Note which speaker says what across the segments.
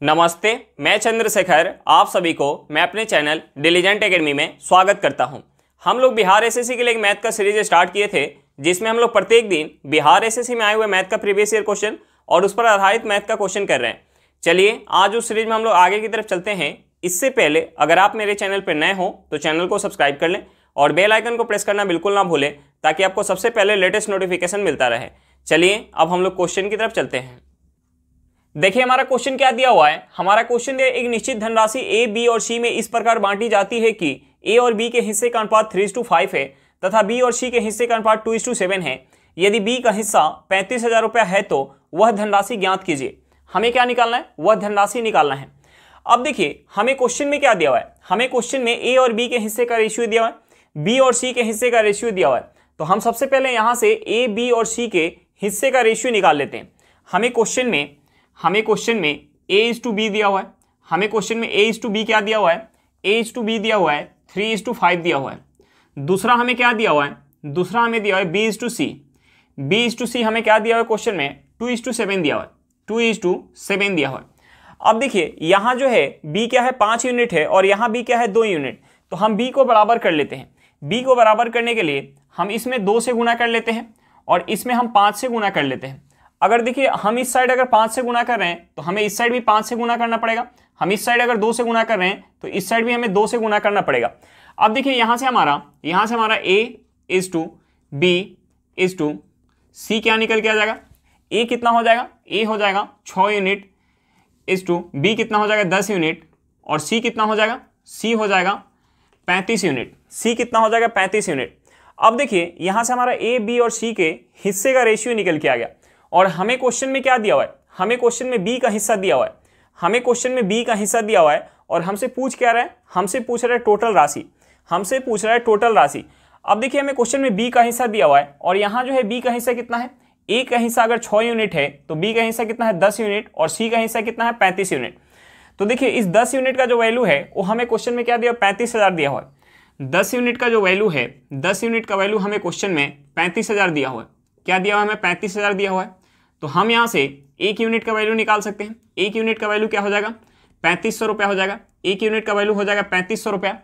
Speaker 1: नमस्ते, मैं चंद्रशेखर आप सभी को मैं अपने चैनल डिलीजेंट एकेडमी में स्वागत करता हूं। हम लोग बिहार एसएससी के लिए एक मैथ का सीरीज स्टार्ट किए थे, जिसमें हम लोग प्रत्येक दिन बिहार एसएससी में आए हुए मैथ का प्रीवियस ईयर क्वेश्चन और उस पर आधारित मैथ का क्वेश्चन कर रहे हैं। चलिए आज उस सीरीज में हम लोग आगे की तरफ चलते हैं। इससे पहले अगर आप मेरे चैनल पर नए हो तो चैनल को सब्सक्राइब कर लें और बेल आइकन को प्रेस करना बिल्कुल ना भूलें, ताकि आपको सबसे पहले लेटेस्ट नोटिफिकेशन मिलता रहे। चलिए अब हम लोग क्वेश्चन की तरफ चलते हैं। देखिए हमारा क्वेश्चन क्या दिया हुआ है। हमारा क्वेश्चन दिया एक निश्चित धनराशि ए, बी और सी में इस प्रकार बांटी जाती है कि ए और बी के हिस्से का अनुपात 3:5 है तथा बी और सी के हिस्से का अनुपात 2:7 है। यदि बी का हिस्सा 35,000 रुपया है तो वह धनराशि ज्ञात कीजिए। हमें क्या निकालना है? वह धनराशि निकालना है। अब देखिए हमें क्वेश्चन में क्या दिया हुआ है। हमें क्वेश्चन में ए और बी के हिस्से का रेशियो दिया हुआ है, बी और सी के हिस्से का रेशियो दिया हुआ है। तो हम सबसे पहले यहाँ से ए, बी और सी के हिस्से का रेशियो निकाल लेते हैं। हमें क्वेश्चन में A/B दिया हुआ है। हमें क्वेश्चन में A/B क्या दिया हुआ है? A/B दिया हुआ है 3:5 दिया हुआ है। दूसरा हमें क्या दिया हुआ है? दूसरा हमें दिया हुआ है B/C। B/C हमें क्या दिया हुआ है? क्वेश्चन में 2:7 दिया हुआ है। 2:7 दिया हुआ है। अब देखिए यहाँ जो है B क्या है? 5 यूनिट है और यहाँ B क्या है? 2 यूनिट। तो हम B को बराबर कर लेते हैं। B को बराबर करने के लिए हम इसमें 2 से गुना कर लेते हैं और इसमें हम 5 से गुना कर लेते हैं। अगर देखिए हम इस साइड अगर 5 से गुना कर रहे हैं तो हमें इस साइड भी 5 से गुना करना पड़ेगा। हम इस साइड अगर 2 से गुना कर रहे हैं तो इस साइड भी हमें 2 से गुना करना पड़ेगा। अब देखिए यहाँ से हमारा A/B/C क्या निकल के आ जाएगा? A कितना हो जाएगा? A हो जाएगा 6 यूनिट B कितना हो जाएगा? 10 यूनिट और C कितना हो जाएगा? C हो जाएगा 35 यूनिट। C कितना हो जाएगा? 35 यूनिट। अब देखिए यहाँ से हमारा A, B और C के हिस्से का रेशियो निकल के आ गया। और हमें क्वेश्चन में क्या दिया हुआ है? हमें क्वेश्चन में B का हिस्सा दिया हुआ है। हमें क्वेश्चन में B का हिस्सा दिया हुआ है और हमसे पूछ क्या रहा है? हमसे पूछ रहा है टोटल राशि। हमसे पूछ रहा है टोटल राशि। अब देखिए हमें क्वेश्चन में B का हिस्सा दिया हुआ है और यहाँ जो है B का हिस्सा कितना है? A का हिस्सा अगर 6 यूनिट है तो B का हिस्सा कितना है? 10 यूनिट और C का हिस्सा कितना है? 35 यूनिट। तो देखिए इस 10 यूनिट का जो वैल्यू है वो हमें क्वेश्चन में क्या दिया? 35,000 दिया हुआ है। 10 यूनिट का जो वैल्यू है, 10 यूनिट का वैल्यू हमें क्वेश्चन में 35,000 दिया हुआ है। क्या दिया हुआ है? हमें 35,000 दिया हुआ है। तो हम यहाँ से 1 यूनिट का वैल्यू निकाल सकते हैं। 1 यूनिट का वैल्यू क्या हो जाएगा? 3500 रुपया हो जाएगा। 1 यूनिट का वैल्यू हो जाएगा 3500 रुपया।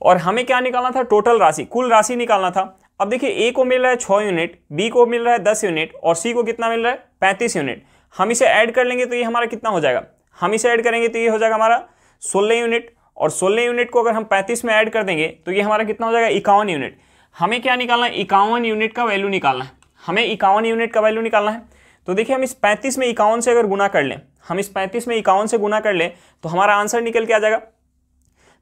Speaker 1: और हमें क्या निकालना था? टोटल राशि, कुल राशि निकालना था। अब देखिए A को मिल रहा है 6 यूनिट, B को मिल रहा है 10 यूनिट और C को कितना मिल रहा है? 35 यूनिट। हम इसे ऐड कर लेंगे तो ये हमारा कितना हो जाएगा? हम इसे ऐड करेंगे तो ये हो जाएगा हमारा 16 यूनिट और 16 यूनिट को अगर हम 35 में ऐड कर देंगे तो ये हमारा कितना हो जाएगा? 51 यूनिट। हमें क्या निकालना है? 51 यूनिट का वैल्यू निकालना है। हमें 51 यूनिट का वैल्यू निकालना है। तो देखिए हम इस 35 में 51 से अगर गुना कर लें, हम इस 35 में 51 से गुना कर लें तो हमारा आंसर निकल के आ जाएगा।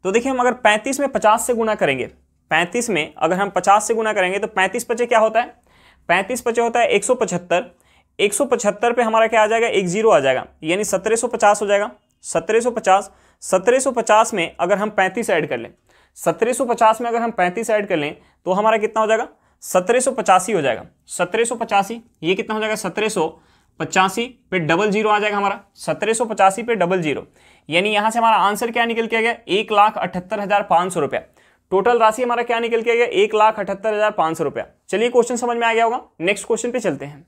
Speaker 1: तो देखिए हम अगर 35 में 50 से गुना करेंगे, 35 में अगर हम 50 से गुना करेंगे तो 35 पचे क्या होता है? 35 पचे होता है 175। 175 पे हमारा क्या आ जाएगा? एक जीरो आ जाएगा, यानी 1750 हो जाएगा। 1750 में अगर हम 35 ऐड कर लें, 1750 में अगर हम 35 ऐड कर लें तो हमारा कितना हो जाएगा? 1785 हो जाएगा। 1785 ये कितना हो जाएगा? 1785 पे डबल जीरो आ जाएगा हमारा। 1785 पे डबल जीरो, यानी यहाँ से हमारा आंसर क्या निकल के आ गया? 1,78,500 रुपया। टोटल राशि हमारा क्या निकल के आ गया? 1,78,500 रुपया। चलिए क्वेश्चन समझ में आ गया होगा। नेक्स्ट क्वेश्चन पे चलते हैं।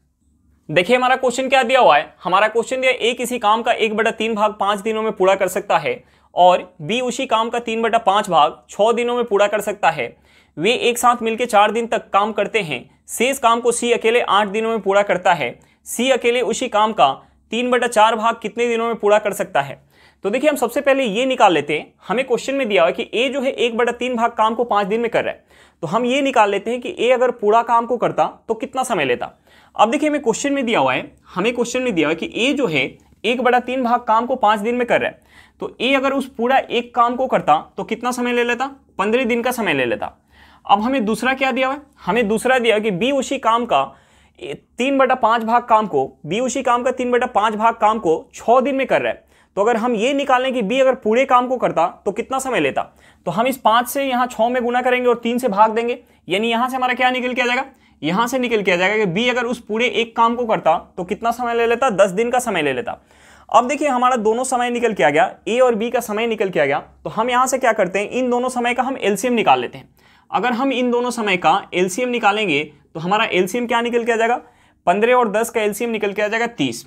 Speaker 1: देखिए हमारा क्वेश्चन क्या दिया हुआ है। हमारा क्वेश्चन दिया A किसी काम का 1/3 भाग 5 दिनों में पूरा कर सकता है और B उसी काम का 3/5 भाग 6 दिनों में पूरा कर सकता है। वे एक साथ मिलकर 4 दिन तक काम करते हैं। शेष काम को C अकेले 8 दिनों में पूरा करता है। C अकेले उसी काम का 3/4 भाग कितने दिनों में पूरा कर सकता है? तो देखिए हम सबसे पहले ये निकाल लेते हैं। हमें क्वेश्चन में दिया हुआ है कि A जो है 1/3 भाग काम को 5 दिन में कर रहा है। तो हम ये निकाल लेते हैं कि A अगर पूरा काम को करता तो कितना समय लेता। अब देखिए हमें क्वेश्चन में दिया हुआ है, हमें क्वेश्चन में दिया हुआ है कि A जो है 1/3 भाग काम को 5 दिन में कर रहा है। तो A अगर उस पूरा एक काम को करता तो कितना समय ले लेता? 15 दिन का समय ले लेता। अब हमें दूसरा क्या दिया हुआ है? हमें दूसरा दिया है कि B उसी काम का 3/5 भाग काम को, B उसी काम का 3/5 भाग काम को 6 दिन में कर रहा है। तो अगर हम ये निकालें कि B अगर पूरे काम को करता तो कितना समय लेता, तो हम इस 5 से यहाँ 6 में गुना करेंगे और 3 से भाग देंगे, यानी यहाँ से हमारा क्या निकल के आ जाएगा? यहाँ से निकल के आ जाएगा कि B अगर उस पूरे एक काम को करता तो कितना समय ले लेता? 10 दिन का समय ले लेता। अब देखिए हमारा दोनों समय निकल के आ गया, A और B का समय निकल के आ गया। तो हम यहाँ से क्या करते हैं? इन दोनों समय का हम एलसीएम निकाल लेते हैं। अगर हम इन दोनों समय का एलसीएम निकालेंगे तो हमारा एलसीएम क्या निकल के आ जाएगा? 15 और 10 का एलसीएम निकल के आ जाएगा 30।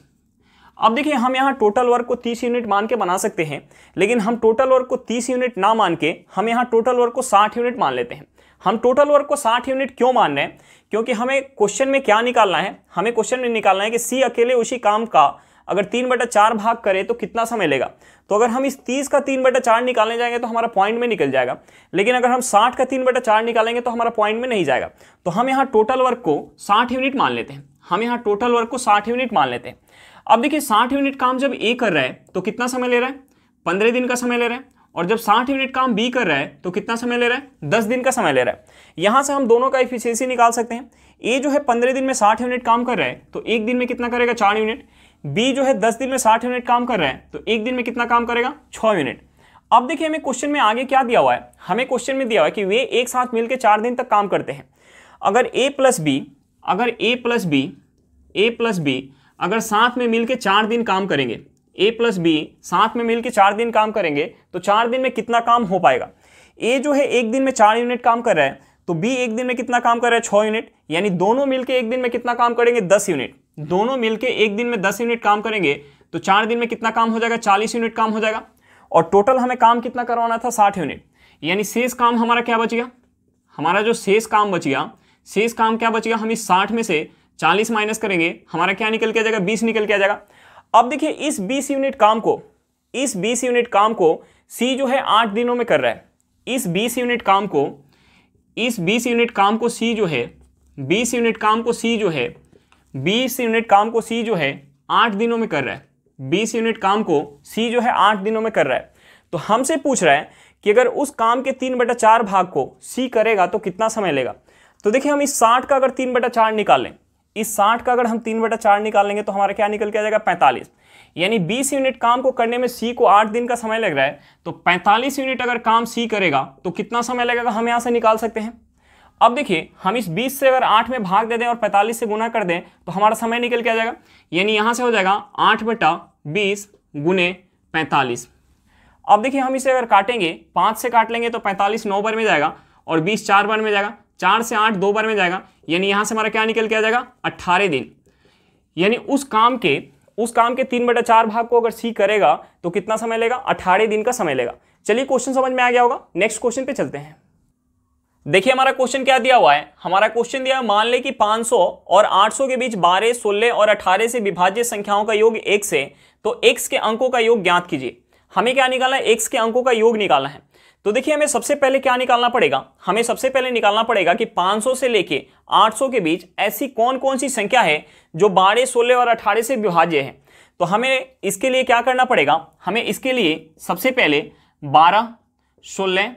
Speaker 1: अब देखिए हम यहाँ टोटल वर्क को 30 यूनिट मान के बना सकते हैं, लेकिन हम टोटल वर्क को 30 यूनिट ना मान के हम यहाँ टोटल वर्क को 60 यूनिट मान लेते हैं। हम टोटल वर्क को 60 यूनिट क्यों मान रहे हैं? क्योंकि हमें क्वेश्चन में क्या निकालना है, हमें क्वेश्चन में निकालना है कि सी अकेले उसी काम का अगर 3/4 भाग करे तो कितना समय लेगा। तो अगर हम इस 30 का 3/4 निकालने जाएंगे तो हमारा पॉइंट में निकल जाएगा, लेकिन अगर हम 60 का 3/4 निकालेंगे तो हमारा पॉइंट में नहीं जाएगा। तो हम यहाँ टोटल वर्क को 60 यूनिट मान लेते हैं। हम यहाँ टोटल वर्क को 60 यूनिट मान लेते हैं। अब देखिए 60 यूनिट काम जब ए कर रहा है तो कितना समय ले रहा है? 15 दिन का समय ले रहा है। और जब 60 यूनिट काम बी कर रहा है तो कितना समय ले रहा है? 10 दिन का समय ले रहा है। यहां से हम दोनों का एफिशिएंसी निकाल सकते हैं। ए जो है 15 दिन में 60 यूनिट काम कर रहा है तो एक दिन में कितना करेगा? 4 यूनिट। बी जो है 10 दिन में 60 यूनिट काम कर रहा है तो एक दिन में कितना काम करेगा? 6 यूनिट। अब देखिए हमें क्वेश्चन में आगे क्या दिया हुआ है? हमें क्वेश्चन में दिया हुआ है कि वे एक साथ मिलकर 4 दिन तक काम करते हैं। अगर ए प्लस बी अगर साथ में मिलकर 4 दिन काम करेंगे, ए प्लस बी साथ में मिलकर 4 दिन काम करेंगे तो 4 दिन में कितना काम हो पाएगा? ए जो है एक दिन में 4 यूनिट काम कर रहा है तो बी एक दिन में कितना काम कर रहा है? 6 यूनिट। यानी दोनों मिलकर एक दिन में कितना काम करेंगे? 10 यूनिट। दोनों मिलकर एक दिन में 10 यूनिट काम करेंगे तो 4 दिन में कितना काम हो जाएगा? 40 यूनिट काम हो जाएगा। और टोटल हमें काम कितना करवाना था? 60 यूनिट। यानी शेष काम हमारा क्या बच गया? हमारा जो शेष काम बच गया, हम इस 60 में से 40 माइनस करेंगे, हमारा क्या निकल के आ जाएगा? 20 निकल के आ जाएगा। अब देखिए इस 20 यूनिट काम को सी जो है 8 दिनों में कर रहा है। इस 20 यूनिट काम को सी जो है 8 दिनों में कर रहा है। 20 यूनिट काम को सी जो है 8 दिनों में कर रहा है। तो हमसे पूछ रहा है कि अगर उस काम के 3/4 भाग को सी करेगा तो कितना समय लेगा। तो देखिए हम इस 60 का अगर 3/4 निकालें, इस 60 का अगर हम 3/4 निकालेंगे तो हमारा क्या निकल के आ जाएगा? 45। यानी 20 यूनिट काम को करने में सी को 8 दिन का समय लग रहा है तो 45 यूनिट अगर काम सी करेगा तो कितना समय लगेगा हम यहां से निकाल सकते हैं। अब देखिए हम इस 20 से अगर 8 में भाग दे दें और 45 से गुना कर दें तो हमारा समय निकल के आ जाएगा। यानी यहां से हो जाएगा 8/20 गुने 45। अब देखिए हम इसे अगर काटेंगे, 5 से काट लेंगे तो 45 9 बार में जाएगा और 20 4 बार में जाएगा, 4 से 8 2 बार में जाएगा। यानी यहां से हमारा क्या निकल के आ जाएगा? 18 दिन। यानी उस काम के 3/4 भाग को अगर सी करेगा तो कितना समय लेगा? 18 दिन का समय लेगा। चलिए क्वेश्चन समझ में आ गया होगा। नेक्स्ट क्वेश्चन पे चलते हैं। देखिए हमारा क्वेश्चन क्या दिया हुआ है। हमारा क्वेश्चन दिया है, मान ले कि 500 और 800 के बीच 12, 16 और 18 से विभाज्य संख्याओं का योग x है, तो x के अंकों का योग ज्ञात कीजिए। हमें क्या निकालना है? x के अंकों का योग निकालना है। तो देखिए हमें सबसे पहले क्या निकालना पड़ेगा? हमें सबसे पहले निकालना पड़ेगा कि 500 से लेके 800 के बीच ऐसी कौन कौन सी संख्या है जो 12, 16 और 18 से विभाज्य है। तो हमें इसके लिए क्या करना पड़ेगा? हमें इसके लिए सबसे पहले 12, 16,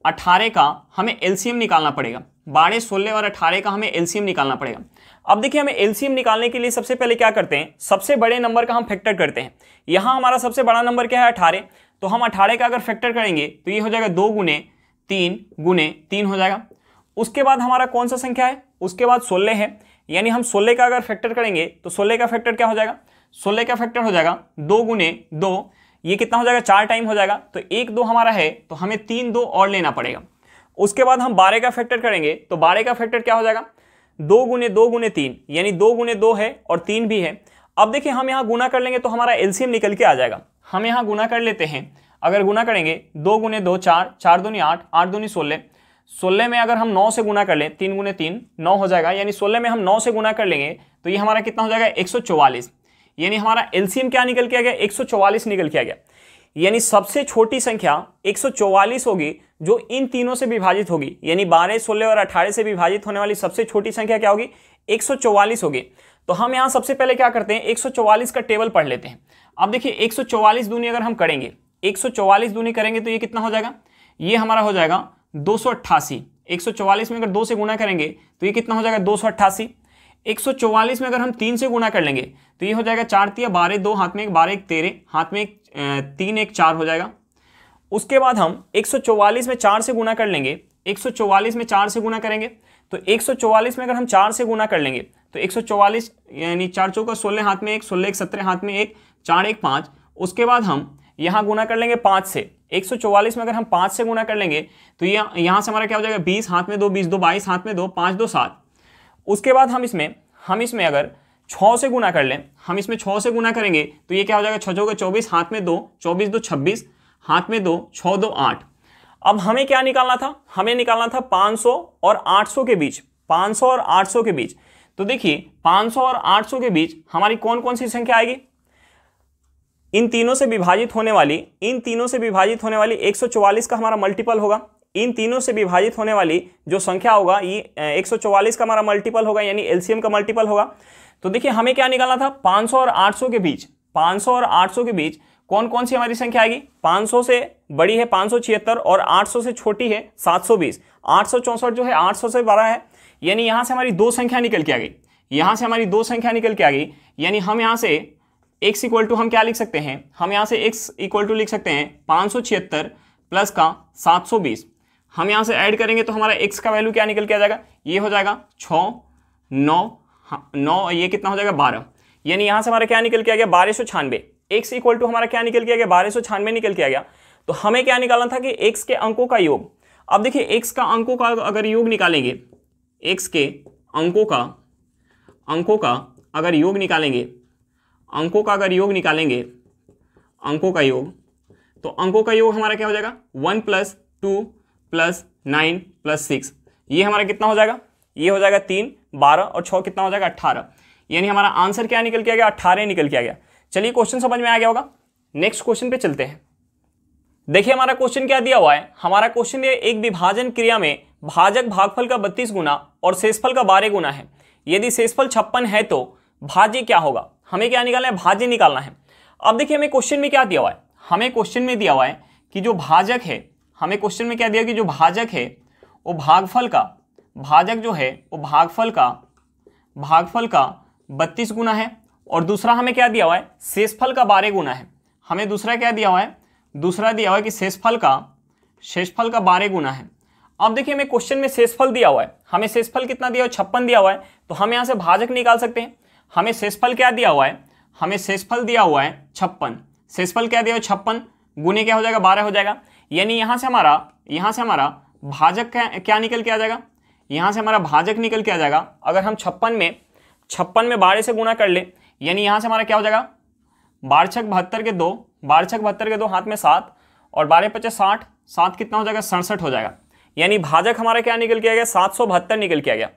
Speaker 1: 18 का हमें एलसीएम निकालना पड़ेगा। 12, 16 और 18 का हमें एलसीएम निकालना पड़ेगा। अब देखिए हमें एलसीएम निकालने के लिए सबसे पहले क्या करते हैं? सबसे बड़े नंबर का हम फैक्टर करते हैं। यहां हमारा सबसे बड़ा नंबर क्या है? 18। तो हम 18 का अगर फैक्टर करेंगे तो ये हो जाएगा 2 गुने 3 हो जाएगा। उसके बाद हमारा कौन सा संख्या है? उसके बाद 16 है। यानी हम 16 का अगर फैक्टर करेंगे तो 16 का फैक्टर क्या हो जाएगा? 16 का फैक्टर हो जाएगा 2 गुने 2, ये कितना हो जाएगा? 4 टाइम हो जाएगा। तो 1 2 हमारा है तो हमें 3 2 और लेना पड़ेगा। उसके बाद हम 12 का फैक्टर करेंगे तो 12 का फैक्टर क्या हो जाएगा? 2 गुने 3, यानी 2 गुने 2 है और 3 भी है। अब देखिए हम यहाँ गुना कर लेंगे तो हमारा एलसीएम निकल के आ जाएगा। हम यहाँ गुना कर लेते हैं। अगर गुना करेंगे 2 गुने 2 4, 4 दूनी 8, 8 दूनी 16, 16 में अगर हम 9 से गुना कर लें, 3 गुने 3 9 हो जाएगा। यानी 16 में हम 9 से गुना कर लेंगे तो ये हमारा कितना हो जाएगा? 144। यानी हमारा एलसीएम क्या निकल के आ गया? 144 निकल के आ गया। यानी सबसे छोटी संख्या 144 होगी जो इन तीनों से विभाजित होगी। यानी 12, 16 और 18 से विभाजित होने वाली सबसे छोटी संख्या क्या होगी? 144 होगी। तो हम यहाँ सबसे पहले क्या करते हैं? 144 का टेबल पढ़ लेते हैं। अब देखिए 144 दूनी अगर हम करेंगे, 144 दूनी करेंगे तो ये कितना हो जाएगा? ये हमारा हो जाएगा 288। 144 में अगर 2 से गुना करेंगे तो ये कितना हो जाएगा? 288। 144 में अगर हम 3 से गुना कर लेंगे तो ये हो जाएगा 4 तिया 12, 2 हाथ में 1, 12 1 13, हाथ में 3 1 4 हो जाएगा। उसके बाद हम 144 में 4 से गुना कर लेंगे। 144 में 4 से गुना करेंगे तो 144 में अगर हम 4 से गुना कर लेंगे तो 144 यानी 4 चौका 16 हाथ में 1, 16 1 17 हाथ में 1, 4 1 5। उसके बाद हम यहाँ गुना कर लेंगे 5 से। 144 में अगर हम 5 से गुना कर लेंगे तो यहाँ से हमारा क्या हो जाएगा? 20 हाथ में 2, 20 2 22 हाथ में 2, 5 2 7। उसके बाद हम इसमें अगर 6 से गुना कर लें, हम इसमें 6 से गुना करेंगे तो ये क्या हो जाएगा, 6 चौके 24, हाथ में 2, 24 2 26, हाथ में 2, 6 2 8। अब हमें क्या निकालना था, हमें निकालना था 500 और 800 के बीच, 500 और 800 के बीच। तो देखिए 500 और 800 के बीच हमारी कौन कौन सी संख्या आएगी, इन तीनों से विभाजित होने वाली 144 का हमारा मल्टीपल होगा, इन तीनों से विभाजित होने वाली जो संख्या होगा ये 144 का हमारा मल्टीपल होगा, यानी एलसीएम का मल्टीपल होगा। तो देखिए हमें क्या निकालना था, 500 और 800 के बीच, 500 और 800 के बीच कौन कौन सी हमारी संख्या आएगी। 500 से बड़ी है 576 और 800 से छोटी है 720, 864 जो है 800 से बड़ा है, यानी यहाँ से हमारी दो संख्या निकल के आ गई, यहाँ से हमारी दो संख्या निकल के आ गई। यानी हम यहाँ से x इक्वल टू हम क्या लिख सकते हैं, हम यहाँ से x इक्वल टू लिख सकते हैं 576 प्लस का 720। हम यहाँ से ऐड करेंगे तो हमारा x का वैल्यू क्या निकल के आ जाएगा, ये हो जाएगा 6 9, ये कितना हो जाएगा 12, यानी यहाँ से हमारा क्या निकल के आ गया 1296। x इक्वल टू हमारा क्या निकल के आ गया 1296 निकल के आ गया। तो हमें क्या निकालना था कि x के अंकों का योग। अब देखिए x का अंकों का अगर योग निकालेंगे, x के अंकों का अगर योग निकालेंगे, अंकों का अगर योग निकालेंगे, अंकों का योग, तो अंकों का योग हमारा क्या हो जाएगा 1 + 2 + 9 + 6, ये हमारा कितना हो जाएगा, ये हो जाएगा 3 12 और 6 कितना हो जाएगा 18, यानी हमारा आंसर क्या निकल के आ गया 18 निकल के आ गया। चलिए क्वेश्चन समझ में आ गया होगा, नेक्स्ट क्वेश्चन पे चलते हैं। देखिए हमारा क्वेश्चन क्या दिया हुआ है, हमारा क्वेश्चन ये एक विभाजन क्रिया में भाजक भागफल का 32 गुना और शेषफल का 12 गुना है। यदि शेषफल 56 है तो भाज्य क्या होगा। हमें क्या निकालना है, भाज्य निकालना है। अब देखिए हमें क्वेश्चन में क्या दिया हुआ है, हमें क्वेश्चन में दिया हुआ है कि जो भाजक है, हमें क्वेश्चन में क्या दिया कि जो भाजक है वो भागफल का, भाजक जो है वो भागफल का 32 गुना है, और दूसरा हमें क्या दिया हुआ है शेषफल का 12 गुना है। हमें दूसरा क्या दिया हुआ है, दूसरा दिया हुआ है कि शेषफल का 12 गुना है। अब देखिए हमें क्वेश्चन में शेषफल दिया हुआ है, हमें शेषफल कितना दिया हुआ है 56 दिया हुआ है, तो हम यहाँ से भाजक निकाल सकते हैं। हमें शेषफल क्या दिया हुआ है, हमें शेषफल दिया हुआ है 56, शेषफल क्या दिया हुआ है 56 गुने क्या हो जाएगा 12 हो जाएगा, यानी यहाँ से हमारा भाजक क्या निकल के आ जाएगा, यहाँ से हमारा भाजक निकल के आ जाएगा। अगर हम 56 में 12 से गुणा कर ले, यानी यहाँ से हमारा क्या हो जाएगा 12 छक 72 के 2, 12 छक 72 के 2 हाथ में 7 और 12 50 60, 7 कितना हो जाएगा 67 हो जाएगा, यानी भाजक हमारा क्या निकल के आ गया 772 निकल के आ गया।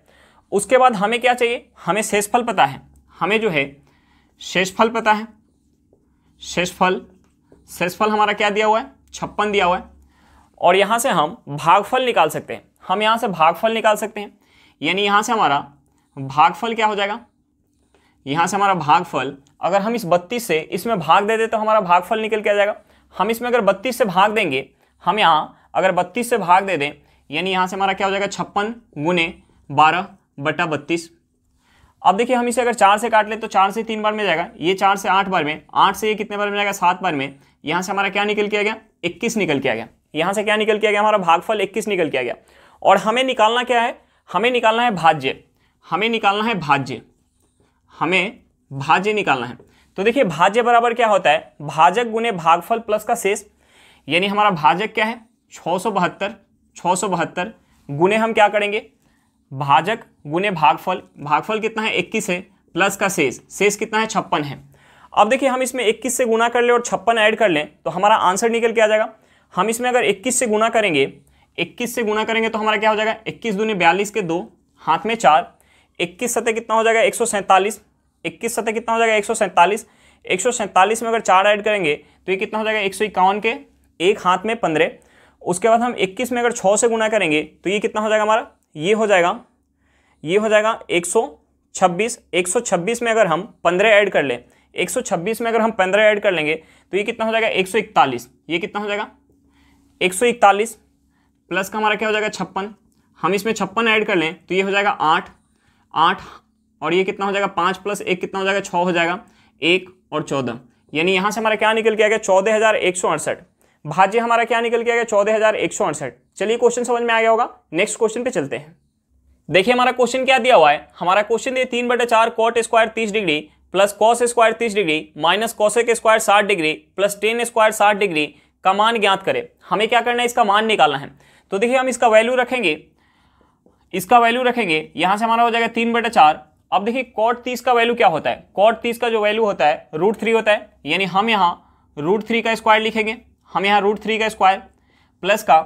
Speaker 1: उसके बाद हमें क्या चाहिए, हमें शेषफल पता है, हमें जो है शेषफल पता है, शेषफल हमारा क्या दिया हुआ है 56 दिया हुआ है, और यहाँ से हम भागफल निकाल सकते हैं, हम यहाँ से भागफल निकाल सकते हैं, यानी यहाँ से हमारा भागफल क्या हो जाएगा, यहाँ से हमारा भागफल अगर हम इस 32 से इसमें भाग दे दें तो हमारा भागफल निकल के आ जाएगा। हम इसमें अगर 32 से भाग देंगे, हम यहाँ अगर 32 से भाग दे दें, यानी यहाँ से हमारा क्या हो जाएगा 56 गुने 12/32। अब देखिए हम इसे अगर 4 से काट ले तो 4 से 3 बार में जाएगा, ये 4 से 8 बार में, 8 से ये कितने बार में जाएगा 7 बार में, यहाँ से हमारा क्या निकल के आ गया 21 निकल के आ गया, यहाँ से क्या निकल के आ गया हमारा भागफल 21 निकल के आ गया। और हमें निकालना क्या है, हमें निकालना है भाज्य, हमें भाज्य निकालना है। तो देखिए भाज्य बराबर क्या होता है, भाजक गुने भागफल प्लस का शेष, यानी हमारा भाजक क्या है 672 गुने हम क्या करेंगे भाजक गुने भागफल कितना है 21 है, प्लस का शेष कितना है 56 है। अब देखिए हम इसमें 21 से गुना कर ले और 56 ऐड कर लें तो हमारा आंसर निकल के आ जाएगा। हम इसमें अगर 21 से गुना करेंगे तो हमारा क्या हो जाएगा 21 दूनी 42 के 2 हाथ में 4, 21 सतह कितना हो जाएगा 147, 21 सतह कितना हो जाएगा 147, 147 में अगर 4 ऐड करेंगे तो ये कितना हो जाएगा 151 के 1 हाथ में 15। उसके बाद हम 21 में अगर 6 से गुना करेंगे तो ये कितना हो जाएगा हमारा, ये हो जाएगा 126, 126 में अगर हम 15 ऐड कर लें, 126 में अगर हम 15 ऐड कर लेंगे तो ये कितना हो जाएगा 141, ये कितना हो जाएगा 141 प्लस का हमारा क्या हो जाएगा 56, हम इसमें 56 ऐड कर लें तो ये हो जाएगा 8 और ये कितना हो जाएगा 5 + 1 कितना हो जाएगा 6 हो जाएगा 1 और 14, यानी यहाँ से हमारा क्या निकल के आ गया 14,168। भाज्य हमारा क्या निकल के आ गया 14,168। चलिए क्वेश्चन समझ में आ गया होगा, नेक्स्ट क्वेश्चन पे चलते हैं। देखिए हमारा क्वेश्चन क्या दिया हुआ है, हमारा क्वेश्चन ये 3/4 cot square 30 degree plus cos square 30 degree minus cosec square 60 degree plus ten square 60 degree का मान ज्ञात करें। हमें क्या करना है, इसका मान निकालना है। तो देखिए हम इसका वैल्यू रखेंगे, यहाँ से हमारा हो जाएगा 3/4 अब देखिए cot 30 का वैल्यू क्या होता है, cot 30 का जो वैल्यू होता है √3 होता है, यानी हम यहाँ √3 का स्क्वायर लिखेंगे, हम यहाँ √3 का स्क्वायर प्लस का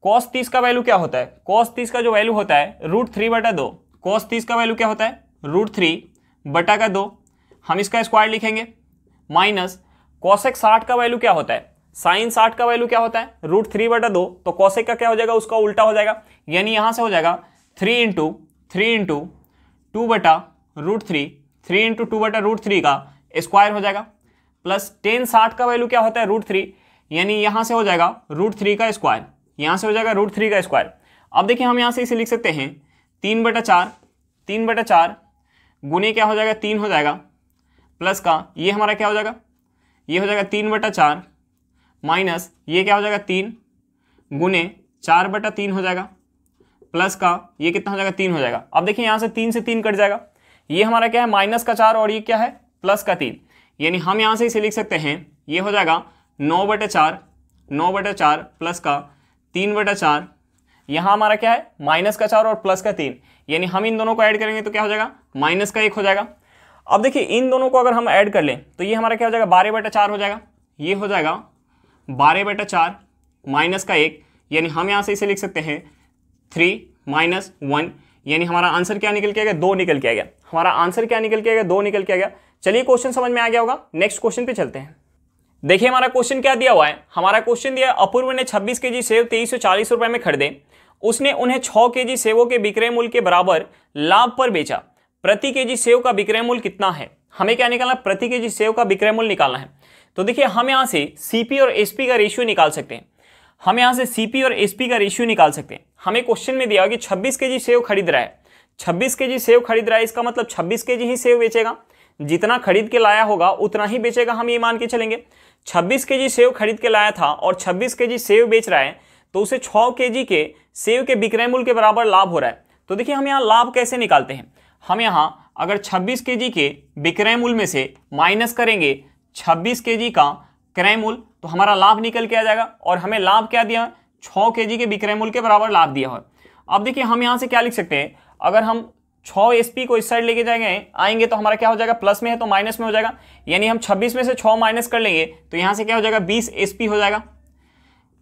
Speaker 1: cos 30 का वैल्यू क्या होता है, cos 30 का जो वैल्यू होता है √3/2, cos 30 का वैल्यू क्या होता है √3/2, हम इसका स्क्वायर लिखेंगे माइनस cosec 60 का वैल्यू क्या होता है, sin 60 का वैल्यू क्या होता है √3/2, तो cosec का क्या हो जाएगा, उसका उल्टा हो जाएगा, यानी यहाँ से हो जाएगा 3 × 2/√3, 3 × 2/√3 का स्क्वायर हो जाएगा, प्लस tan 60 का वैल्यू क्या होता है √3, यानी यहाँ से हो जाएगा √3 का स्क्वायर, यहाँ से हो जाएगा √3 का स्क्वायर। अब देखिए हम यहाँ से इसे लिख सकते हैं 3/4 गुने क्या हो जाएगा 3 हो जाएगा, प्लस का ये हमारा क्या हो जाएगा, ये हो जाएगा 3/4 माइनस ये क्या हो जाएगा 3 गुने 4/3 हो जाएगा, प्लस का ये कितना हो जाएगा 3 हो जाएगा। अब देखिए यहाँ से 3 से 3 कट जाएगा, ये हमारा क्या है -4 और ये क्या है +3, यानी हम यहाँ से इसे लिख सकते हैं, ये हो जाएगा 9/4 प्लस का 3/4, यहाँ हमारा क्या है -4 और +3, यानी हम इन दोनों को ऐड करेंगे तो क्या हो जाएगा -1 हो जाएगा। अब देखिए इन दोनों को अगर हम ऐड कर लें तो ये हमारा क्या हो जाएगा 12/4 हो जाएगा, ये हो जाएगा 12/4 -1, यानी हम यहाँ से इसे लिख सकते हैं 3 - 1, यानी हमारा आंसर क्या निकल के आ गया 2 निकल के आ गया, हमारा आंसर क्या निकल के आ गया 2 निकल के आ गया। चलिए क्वेश्चन समझ में आ गया होगा, नेक्स्ट क्वेश्चन पे चलते हैं। देखिए हमारा क्वेश्चन क्या दिया हुआ है, हमारा क्वेश्चन दिया अपूर्व ने 26 केजी सेव 2340 रुपए में खरीदे, उसने उन्हें 6 केजी सेवों के विक्रय मूल्य के बराबर लाभ पर बेचा, प्रति केजी सेव का विक्रय मूल्य कितना है। हमें क्या निकालना, प्रति केजी सेव का विक्रय मूल्य निकालना है। तो देखिए हम यहाँ से सीपी और एसपी का रेशियो निकाल सकते हैं, हम यहाँ से सीपी और एसपी का रेशियो निकाल सकते हैं। हमें क्वेश्चन में दिया कि 26 केजी सेव खरीद रहा है, 26 केजी सेव खरीद रहा है, इसका मतलब 26 केजी ही सेव बेचेगा, जितना खरीद के लाया होगा उतना ही बेचेगा, हम ये मान के चलेंगे। 26 केजी सेव खरीद के लाया था और 26 केजी सेव बेच रहा है, तो उसे 6 केजी के सेव के विक्रय मूल्य के बराबर लाभ हो रहा है। तो देखिए हम यहाँ लाभ कैसे निकालते हैं, हम यहाँ अगर 26 केजी के विक्रय मूल्य में से माइनस करेंगे 26 केजी का क्रय मूल्य, तो हमारा लाभ निकल के आ जाएगा, और हमें लाभ क्या दिया, 6 केजी के विक्रय मूल्य के बराबर लाभ दिया है। अब देखिए हम यहाँ से क्या लिख सकते हैं, अगर हम 6 एसपी को इस साइड लेके आएंगे तो हमारा क्या हो जाएगा, प्लस में है तो माइनस में हो जाएगा, यानी हम 26 में से 6 माइनस कर लेंगे तो यहाँ से क्या हो जाएगा 20 एसपी हो जाएगा,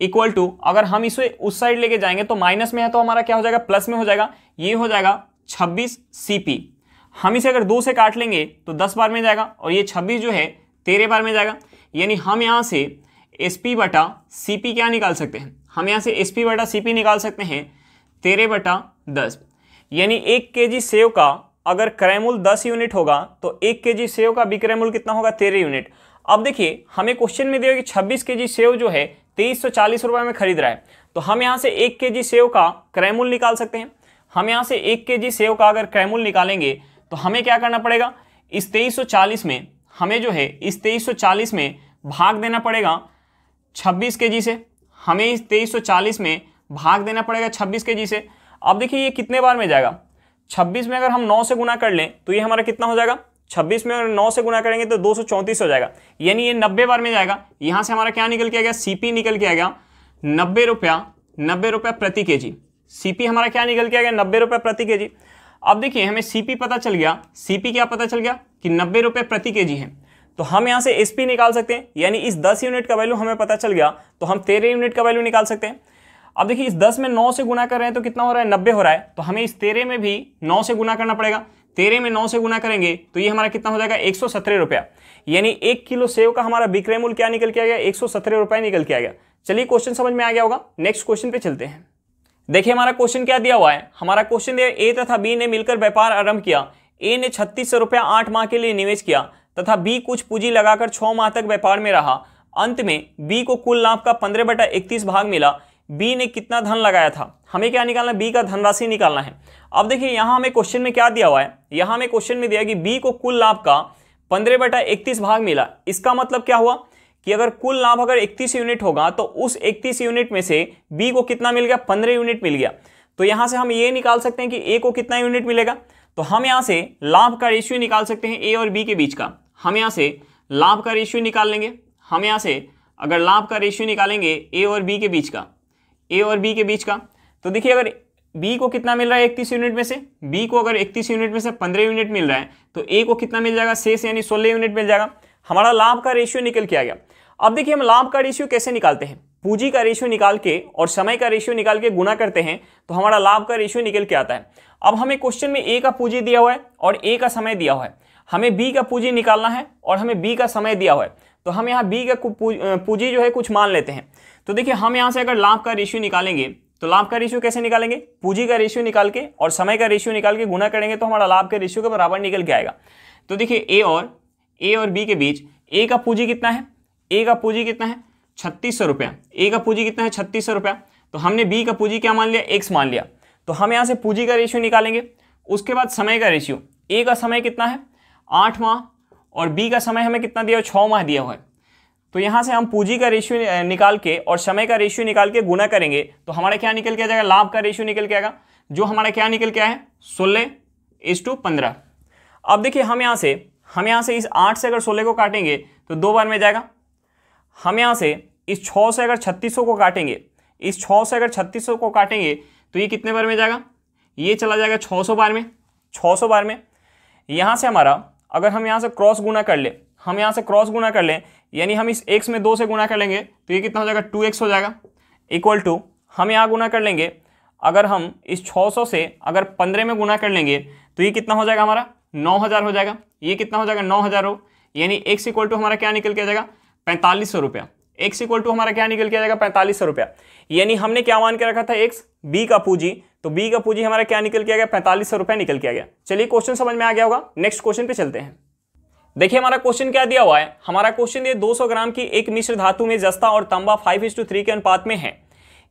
Speaker 1: इक्वल टू अगर हम इसे उस साइड लेके जाएंगे तो माइनस में है तो हमारा क्या हो जाएगा, प्लस में हो जाएगा, ये हो जाएगा 26 सीपी। हम इसे अगर 2 से काट लेंगे तो 10 बार में जाएगा, और ये 26 जो है 13 बार में जाएगा, यानी हम यहाँ से एसपी बटा सीपी क्या निकाल सकते हैं, हम यहाँ से एसपी बटा सीपी निकाल सकते हैं 13/10, यानी 1 केजी सेव का अगर क्रय मूल्य 10 यूनिट होगा तो 1 केजी सेव का विक्रय मूल्य कितना होगा 13 यूनिट। अब देखिए हमें क्वेश्चन में दिया कि 26 केजी सेव जो है 2340 रुपए में खरीद रहा है, तो हम यहाँ से 1 केजी सेव का क्रय मूल्य निकाल सकते हैं। हम यहाँ से 1 केजी सेव का अगर क्रय मूल्य निकालेंगे तो हमें क्या करना पड़ेगा, इस 2340 में हमें जो है इस 2340 में भाग देना पड़ेगा 26 केजी से, हमें इस 2340 में भाग देना पड़ेगा 26 केजी से। अब देखिए ये कितने बार में जाएगा, 26 में अगर हम 9 से गुना कर लें तो ये हमारा कितना हो जाएगा, 26 में अगर 9 से गुना करेंगे तो 234 हो जाएगा, यानी ये 90 बार में जाएगा। यहाँ से हमारा क्या निकल के आ गया, सीपी निकल के आ गया 90 रुपया प्रति केजी। सीपी हमारा क्या निकल के आ गया, 90 रुपये प्रति केजी। अब देखिए हमें सीपी पता चल गया, सीपी क्या पता चल गया कि 90 रुपये प्रति केजी है, तो हम यहाँ से एसपी निकाल सकते हैं, यानी इस 10 यूनिट का वैल्यू हमें पता चल गया तो हम 13 यूनिट का वैल्यू निकाल सकते हैं। अब देखिए इस 10 में 9 से गुना कर रहे हैं तो कितना हो रहा है, 90 हो रहा है, तो हमें इस 13 में भी 9 से गुना करना पड़ेगा। 13 में 9 से गुना करेंगे तो ये हमारा कितना हो जाएगा 117 रुपया, यानी 1 किलो सेव का हमारा विक्रय मूल्य क्या निकल के आ गया, 117 रुपये निकल के आ गया। चलिए क्वेश्चन समझ में आ गया होगा, नेक्स्ट क्वेश्चन पे चलते हैं। देखिए हमारा क्वेश्चन क्या दिया हुआ है, हमारा क्वेश्चन दिया ए तथा बी ने मिलकर व्यापार आरंभ किया। ए ने 3600 रुपया 8 माह के लिए निवेश किया तथा बी कुछ पूंजी लगाकर 6 माह तक व्यापार में रहा। अंत में बी को कुल लाभ का 15/31 भाग मिला। बी ने कितना धन लगाया था, हमें क्या निकालना है, बी का धनराशि निकालना है। अब देखिए यहाँ हमें क्वेश्चन में क्या दिया हुआ है, यहाँ हमें क्वेश्चन में दिया कि बी को कुल लाभ का 15/31 भाग मिला। इसका मतलब क्या हुआ कि अगर कुल लाभ अगर 31 यूनिट होगा तो उस 31 यूनिट में से बी को कितना मिल गया, 15 यूनिट मिल गया। तो यहाँ से हम ये निकाल सकते हैं कि ए को कितना यूनिट मिलेगा, तो हम यहाँ से लाभ का रेशियो निकाल सकते हैं ए और बी के बीच का। हम यहाँ से लाभ का रेशियो निकाल लेंगे, हम यहाँ से अगर लाभ का रेशियो निकालेंगे ए और बी के बीच का, ए और बी के बीच का, तो देखिए अगर बी को कितना मिल रहा है 31 यूनिट में से, बी को अगर 31 यूनिट में से 15 यूनिट मिल रहा है तो ए को कितना मिल जाएगा, शेष यानी 16 यूनिट मिल जाएगा। हमारा लाभ का रेशियो निकल के आ गया। अब देखिए हम लाभ का रेशियो कैसे निकालते हैं, पूंजी का रेशियो निकाल के और समय का रेशियो निकाल के गुना करते हैं तो हमारा लाभ का रेशियो निकल के आता है। अब हमें क्वेश्चन में ए का पूंजी दिया हुआ है और ए का समय दिया हुआ है, हमें बी का पूंजी निकालना है और हमें बी का समय दिया हुआ है, तो हम यहाँ बी का पूंजी जो है कुछ मान लेते हैं। तो देखिए हम यहाँ से अगर लाभ का रेशियो निकालेंगे तो लाभ का रेशियो कैसे निकालेंगे, पूंजी का रेशियो निकाल के और समय का रेशियो निकाल के गुना करेंगे तो हमारा लाभ के रेशियो के बराबर निकल के आएगा। तो देखिए ए और बी के बीच ए का पूंजी कितना है, ए का पूंजी कितना है 3600 रुपया, ए का पूंजी कितना है 3600 रुपया। तो हमने बी का पूंजी क्या मान लिया, एक्स मान लिया। तो हम यहाँ से पूंजी का रेशियो निकालेंगे। उसके बाद समय का रेशियो, ए का समय कितना है 8 माह और बी का समय हमें कितना दिया हुआ 6 माह दिया हुआ है। तो यहाँ से हम पूंजी का रेशियो निकाल के और समय का रेशियो निकाल के गुना करेंगे तो हमारा क्या निकल के आ जाएगा, लाभ का रेशियो निकल के आएगा, जो हमारा क्या निकल के आया है 16:15। अब देखिए हम यहाँ से इस 8 से अगर 16 को काटेंगे तो 2 बार में जाएगा। हम यहाँ से इस 6 से अगर 3600 को काटेंगे, इस 6 से अगर 3600 को काटेंगे तो ये कितने बार में जाएगा, ये चला जाएगा 600 बार में, 600 बार में। यहाँ से हमारा अगर हम यहाँ से क्रॉस गुना कर ले, हम यहाँ से क्रॉस गुना कर लें यानी हम इस x में 2 से गुना कर लेंगे तो ये कितना हो जाएगा 2x हो जाएगा, इक्वल टू हम यहाँ गुना कर लेंगे, अगर हम इस 600 से अगर 15 में गुना कर लेंगे तो ये कितना हो जाएगा हमारा 9000 हो जाएगा, ये कितना हो जाएगा 9000 हो, यानी x इक्वल टू हमारा क्या निकल के आ जाएगा 4500 रुपया, x इक्वल टू हमारा क्या निकल के आ जाएगा 4500 रुपया। यानी हमने क्या मान के रखा था x b का पूंजी, तो b का पूंजी हमारा क्या निकल के आ गया 4500 रुपया निकल के आ गया। चलिए क्वेश्चन समझ में आ गया होगा, नेक्स्ट क्वेश्चन पे चलते हैं। देखिए हमारा क्वेश्चन क्या दिया हुआ है, हमारा क्वेश्चन ये 200 ग्राम की एक मिश्र धातु में जस्ता और तांबा 5:3 के अनुपात में है।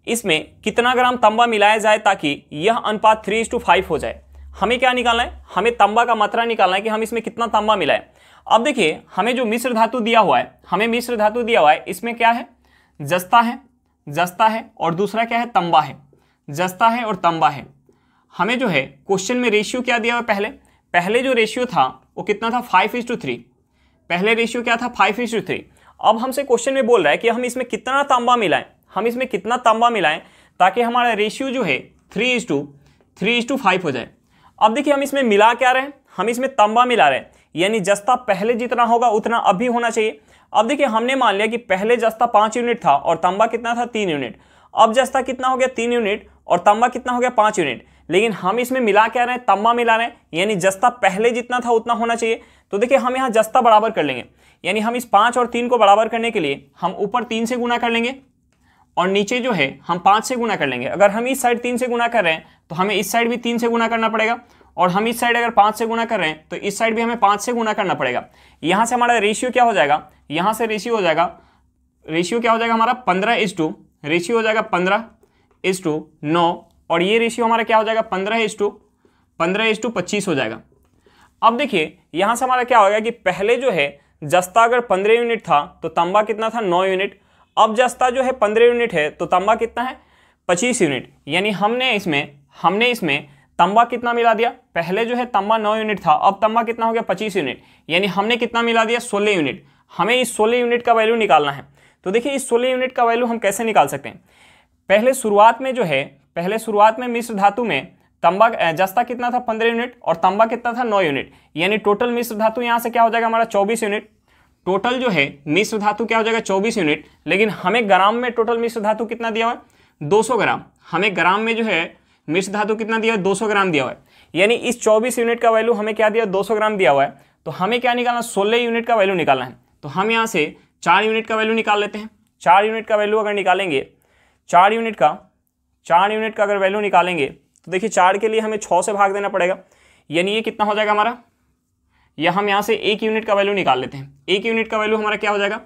Speaker 1: इसमें कितना ग्राम तांबा मिलाया जाए ताकि यह अनुपात 3:5 हो जाए। हमें क्या निकालना है, हमें तांबा का मात्रा निकालना है कि हम इसमें कितना तांबा मिलाएं। अब देखिए हमें जो मिश्र धातु दिया हुआ है, हमें मिश्र धातु दिया हुआ है, इसमें क्या है जस्ता है और दूसरा क्या है तंबा है, जस्ता है और तंबा है। हमें जो है क्वेश्चन में रेशियो क्या दिया हुआ है, पहले जो रेशियो था वो कितना था 5:3, पहले रेशियो क्या था 5:3। अब हमसे क्वेश्चन में बोल रहा है कि हम इसमें कितना तांबा मिलाएं, हम इसमें कितना तांबा मिलाएं ताकि हमारा रेशियो जो है 3:5 हो जाए। अब देखिए हम इसमें मिला क्या रहे हैं, हम इसमें तांबा मिला रहे हैं, यानी जस्ता पहले जितना होगा उतना अभी होना चाहिए। अब देखिए हमने मान लिया कि पहले जस्ता 5 यूनिट था और तांबा कितना था 3 यूनिट, अब जस्ता कितना हो गया 3 यूनिट और तांबा कितना हो गया 5 यूनिट, लेकिन हम इसमें मिला क्या रहे हैं, तांबा मिला रहे हैं, यानी जस्ता पहले जितना था उतना होना चाहिए। तो देखिए हम यहाँ जस्ता बराबर कर लेंगे, यानी हम इस 5 और 3 को बराबर करने के लिए हम ऊपर 3 से गुना कर लेंगे और नीचे जो है हम 5 से गुना कर लेंगे। अगर हम इस साइड 3 से गुना कर रहे हैं तो हमें इस साइड भी 3 से गुना करना पड़ेगा, और हम इस साइड अगर 5 से गुना कर रहे हैं तो इस साइड भी हमें 5 से गुना करना पड़ेगा। यहाँ से हमारा रेशियो क्या हो जाएगा, यहाँ से रेशियो हो जाएगा, रेशियो क्या हो जाएगा हमारा 15:, रेशियो हो जाएगा 15:9, और ये रेशियो हमारा क्या हो जाएगा 15:25 हो जाएगा। अब देखिए यहाँ से हमारा क्या होगा कि पहले जो है जस्ता अगर 15 यूनिट था तो तांबा कितना था 9 यूनिट, अब जस्ता जो है 15 यूनिट है तो तांबा कितना है 25 यूनिट, यानी हमने इसमें तांबा कितना मिला दिया, पहले जो है तांबा 9 यूनिट था, अब तांबा कितना हो गया 25 यूनिट, यानी हमने कितना मिला दिया 16 यूनिट। हमें इस 16 यूनिट का वैल्यू निकालना है। तो देखिए इस 16 यूनिट का वैल्यू हम कैसे निकाल सकते हैं, पहले शुरुआत में मिश्र धातु में तांबा जस्ता कितना था 15 यूनिट और तांबा कितना था 9 यूनिट, यानी टोटल मिश्र धातु यहाँ से क्या हो जाएगा हमारा 24 यूनिट। टोटल जो है मिश्र धातु क्या हो जाएगा 24 यूनिट, लेकिन हमें ग्राम में टोटल मिश्र धातु कितना दिया हुआ है 200 ग्राम, हमें ग्राम में जो है मिश्र धातु कितना दिया है 200 ग्राम दिया हुआ है, यानी इस 24 यूनिट का वैल्यू हमें क्या दिया 200 ग्राम दिया हुआ है। तो हमें क्या निकालना 16 यूनिट का वैल्यू निकालना है। तो हम यहाँ से 4 यूनिट का वैल्यू निकाल लेते हैं। 4 यूनिट का वैल्यू अगर निकालेंगे, 4 यूनिट का अगर वैल्यू निकालेंगे तो देखिए 4 के लिए हमें 6 से भाग देना पड़ेगा, यानी ये कितना हो जाएगा हमारा, या हम यहाँ से 1 यूनिट का वैल्यू निकाल लेते हैं। 1 यूनिट का वैल्यू हमारा क्या हो जाएगा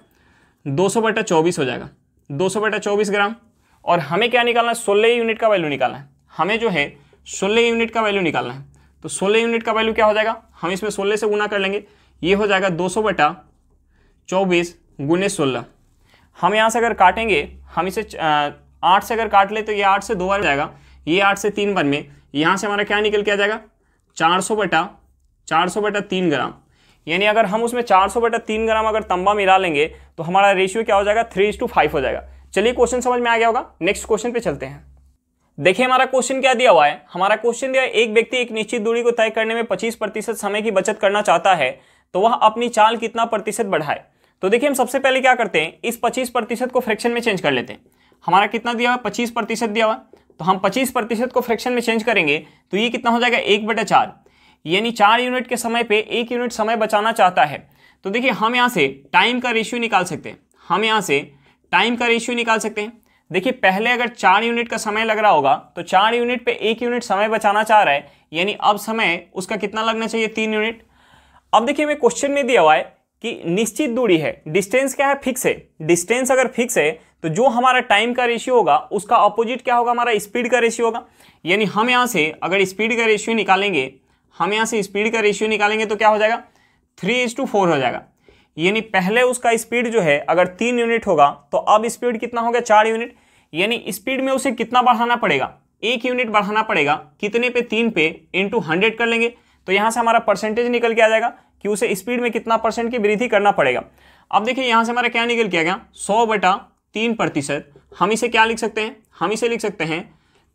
Speaker 1: 200/24 हो जाएगा, 200/24 ग्राम। और हमें क्या निकालना है 16 यूनिट का वैल्यू निकालना है, हमें जो है 16 यूनिट का वैल्यू निकालना है। तो 16 यूनिट का वैल्यू क्या हो जाएगा, हम इसमें 16 से गुना कर लेंगे, ये हो जाएगा 200/24 × 16। हम यहाँ से अगर काटेंगे, हम इसे 8 से अगर काट ले तो ये 8 से 2 बार जाएगा, ये 8 से 3 बार में, यहाँ से हमारा क्या निकल के आ जाएगा 400/3 ग्राम, यानी अगर हम उसमें 400/3 ग्राम अगर तांबा मिला लेंगे तो हमारा रेशियो क्या हो जाएगा 3:5 हो जाएगा। चलिए क्वेश्चन समझ में आ गया होगा, नेक्स्ट क्वेश्चन पे चलते हैं। देखिए हमारा क्वेश्चन क्या दिया हुआ है, हमारा क्वेश्चन दिया है एक व्यक्ति एक निश्चित दूरी को तय करने में 25% समय की बचत करना चाहता है, तो वह अपनी चाल कितना प्रतिशत बढ़ाए। तो देखिए हम सबसे पहले क्या करते हैं, इस 25% को फ्रैक्शन में चेंज कर लेते हैं। हमारा कितना दिया हुआ, 25% दिया हुआ, तो हम 25% को फ्रैक्शन में चेंज करेंगे तो ये कितना हो जाएगा 1/4, यानी 4 यूनिट के समय पे 1 यूनिट समय बचाना चाहता है। तो देखिए हम यहाँ से टाइम का रेशियो निकाल सकते हैं, हम यहाँ से टाइम का रेशियो निकाल सकते हैं। देखिए पहले अगर 4 यूनिट का समय लग रहा होगा तो 4 यूनिट पे 1 यूनिट समय बचाना चाह रहा है, यानी अब समय उसका कितना लगना चाहिए, 3 यूनिट। अब देखिए हमें क्वेश्चन में दिया हुआ है कि निश्चित दूरी है, डिस्टेंस क्या है, फिक्स है। डिस्टेंस अगर फिक्स है तो जो हमारा टाइम का रेशियो होगा उसका अपोजिट क्या होगा, हमारा स्पीड का रेशियो होगा। यानी हम यहाँ से अगर स्पीड का रेशियो निकालेंगे, हम यहाँ से स्पीड का रेशियो निकालेंगे तो क्या हो जाएगा, 3:4 हो जाएगा। यानी पहले उसका स्पीड जो है अगर 3 यूनिट होगा तो अब स्पीड कितना हो गया, 4 यूनिट। यानी स्पीड में उसे कितना बढ़ाना पड़ेगा, 1 यूनिट बढ़ाना पड़ेगा। कितने पे, 3 पे, इंटू 100 कर लेंगे तो यहाँ से हमारा परसेंटेज निकल के आ जाएगा कि उसे स्पीड में कितना परसेंट की वृद्धि करना पड़ेगा। अब देखिए यहाँ से हमारा क्या निकल के आ गया, 100/3%। हम इसे क्या लिख सकते हैं, हम इसे लिख सकते हैं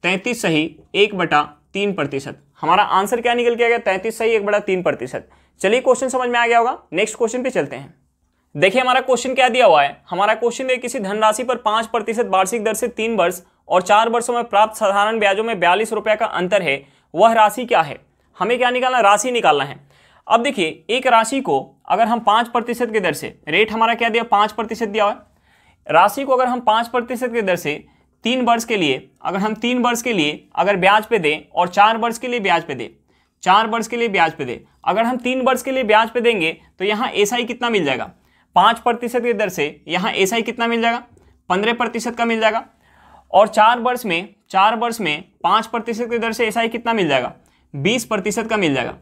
Speaker 1: 33 सही 1/3%। हमारा आंसर क्या निकल के आ गया, 33 सही 1/3%। चलिए क्वेश्चन समझ में आ गया होगा, नेक्स्ट क्वेश्चन पे चलते हैं। देखिए हमारा क्वेश्चन क्या दिया हुआ है, हमारा क्वेश्चन है किसी धनराशि पर 5% वार्षिक दर से 3 वर्ष और 4 वर्षों में प्राप्त साधारण ब्याजों में 42 रुपये का अंतर है, वह राशि क्या है। हमें क्या निकालना, राशि निकालना है। अब देखिए एक राशि को अगर हम 5% की दर से, रेट हमारा क्या दिया, 5% दिया हुआ है। राशि को अगर हम 5% की दर से 3 वर्ष के लिए, अगर हम 3 वर्ष के लिए अगर ब्याज पे दें और 4 वर्ष के लिए ब्याज पे दें, 4 वर्ष के लिए ब्याज पे दें, अगर हम 3 वर्ष के लिए ब्याज पे देंगे तो यहाँ एसआई कितना मिल जाएगा, 5% की दर से यहाँ एसआई कितना मिल जाएगा, 15% का मिल जाएगा। और 4 वर्ष में 5% की दर से एसआई कितना मिल जाएगा, 20% का मिल जाएगा।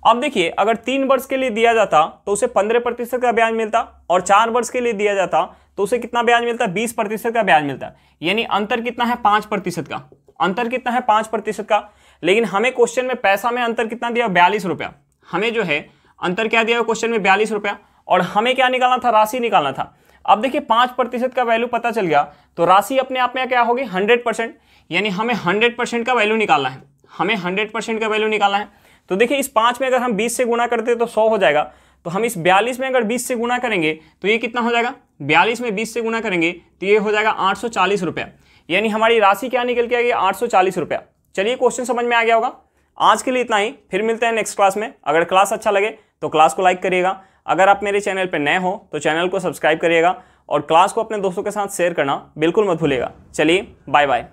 Speaker 1: अब देखिए अगर 3 वर्ष के लिए दिया जाता तो उसे 15% का ब्याज मिलता, और 4 वर्ष के लिए दिया जाता तो उसे कितना ब्याज मिलता, 20% का ब्याज मिलता। यानी अंतर कितना है, 5% का। अंतर कितना है, 5% का। लेकिन हमें क्वेश्चन में पैसा में अंतर कितना दिया, 42 रुपया। हमें जो है अंतर क्या दिया क्वेश्चन में, 42 रुपया। और हमें क्या निकालना था, राशि निकालना था। अब देखिए 5% का वैल्यू पता चल गया तो राशि अपने आप में क्या होगी, 100%। यानी हमें 100% का वैल्यू निकालना है, हमें 100% का वैल्यू निकालना है। तो देखिए इस 5 में अगर हम 20 से गुणा करते तो 100 हो जाएगा। तो हम इस 42 में अगर 20 से गुणा करेंगे तो ये कितना हो जाएगा, 42 में 20 से गुणा करेंगे तो ये हो जाएगा 840 रुपया। यानी हमारी राशि क्या निकल के आएगी, 840 रुपया। चलिए क्वेश्चन समझ में आ गया होगा। आज के लिए इतना ही, फिर मिलते हैं नेक्स्ट क्लास में। अगर क्लास अच्छा लगे तो क्लास को लाइक करिएगा। अगर आप मेरे चैनल पर नए हो तो चैनल को सब्सक्राइब करिएगा और क्लास को अपने दोस्तों के साथ शेयर करना बिल्कुल मत भूलिएगा। चलिए बाय बाय।